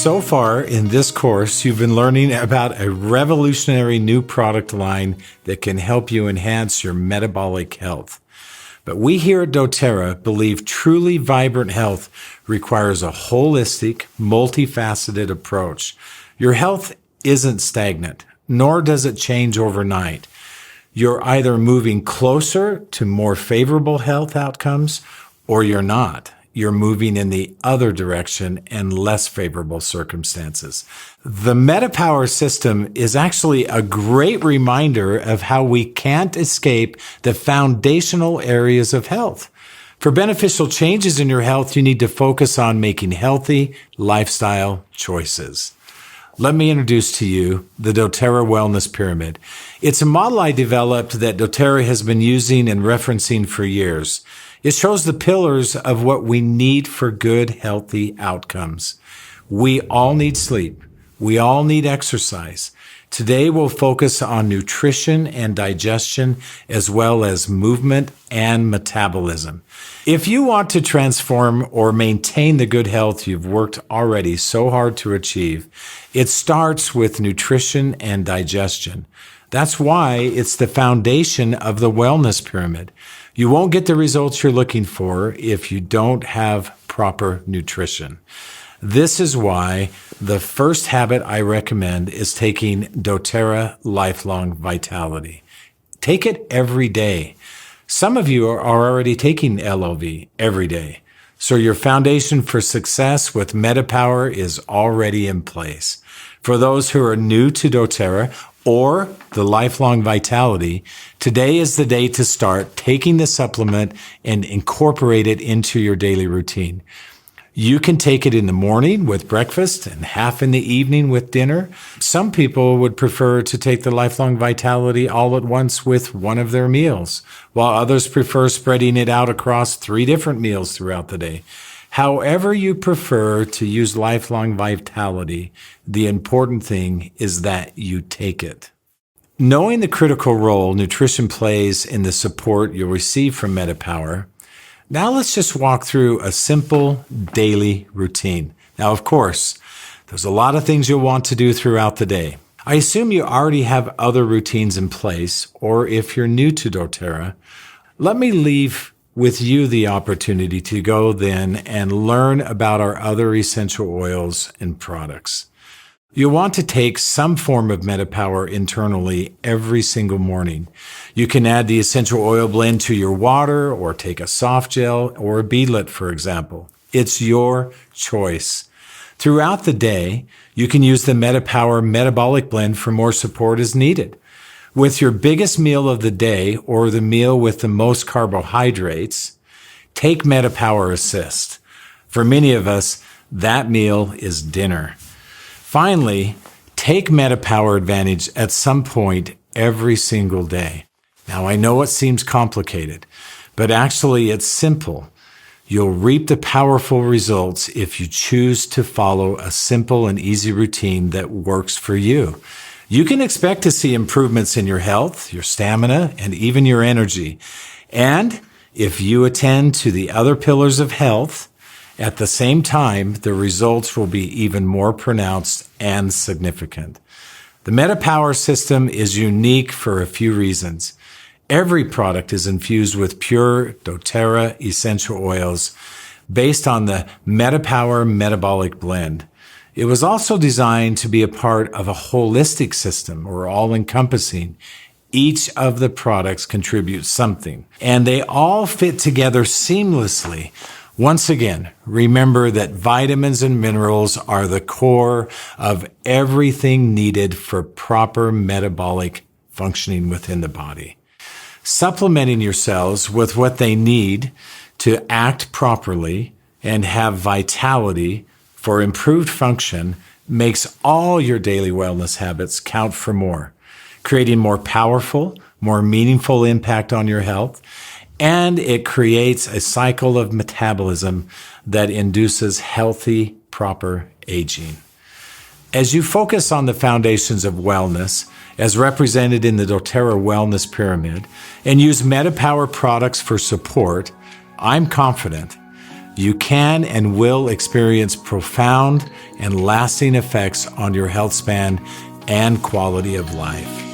So far in this course, you've been learning about a revolutionary new product line that can help you enhance your metabolic health. But we here at doTERRA believe truly vibrant health requires a holistic, multifaceted approach. Your health isn't stagnant, nor does it change overnight. You're either moving closer to more favorable health outcomes, or you're not. You're moving in the other direction and less favorable circumstances. The MetaPWR system is actually a great reminder of how we can't escape the foundational areas of health. For beneficial changes in your health, you need to focus on making healthy lifestyle choices. Let me introduce to you the doTERRA Wellness Pyramid. It's a model I developed that doTERRA has been using and referencing for years. It shows the pillars of what we need for good, healthy outcomes. We all need sleep. We all need exercise. Today we'll focus on nutrition and digestion, as well as movement and metabolism. If you want to transform or maintain the good health you've worked already so hard to achieve, it starts with nutrition and digestion. That's why it's the foundation of the wellness pyramid. You won't get the results you're looking for if you don't have proper nutrition. This is why the first habit I recommend is taking doTERRA Lifelong Vitality. Take it every day. Some of you are already taking LOV every day, so your foundation for success with MetaPWR is already in place. For those who are new to doTERRA or the Lifelong Vitality, today is the day to start taking the supplement and incorporate it into your daily routine. You can take it in the morning with breakfast and half in the evening with dinner. Some people would prefer to take the Lifelong Vitality all at once with one of their meals, while others prefer spreading it out across 3 different meals throughout the day. However you prefer to use Lifelong Vitality, the important thing is that you take it. Knowing the critical role nutrition plays in the support you'll receive from MetaPWR, now let's just walk through a simple daily routine. Now, of course, there's a lot of things you'll want to do throughout the day. I assume you already have other routines in place, or if you're new to doTERRA, let me leave with you the opportunity to go then and learn about our other essential oils and products. You'll want to take some form of MetaPWR internally every single morning. You can add the essential oil blend to your water or take a soft gel or a beadlet, for example. It's your choice. Throughout the day, you can use the MetaPWR Metabolic Blend for more support as needed. With your biggest meal of the day or the meal with the most carbohydrates, take MetaPWR Assist. For many of us, that meal is dinner. Finally, take MetaPWR Advantage at some point every single day. Now, I know it seems complicated, but actually it's simple. You'll reap the powerful results if you choose to follow a simple and easy routine that works for you. You can expect to see improvements in your health, your stamina, and even your energy. And if you attend to the other pillars of health, at the same time, the results will be even more pronounced and significant. The MetaPWR system is unique for a few reasons. Every product is infused with pure doTERRA essential oils based on the MetaPWR Metabolic Blend. It was also designed to be a part of a holistic system or all-encompassing. Each of the products contributes something, and they all fit together seamlessly. Once again, remember that vitamins and minerals are the core of everything needed for proper metabolic functioning within the body. Supplementing your cells with what they need to act properly and have vitality for improved function makes all your daily wellness habits count for more, creating more powerful, more meaningful impact on your health, and it creates a cycle of metabolism that induces healthy, proper aging. As you focus on the foundations of wellness, as represented in the doTERRA Wellness Pyramid, and use MetaPWR products for support, I'm confident you can and will experience profound and lasting effects on your health span and quality of life.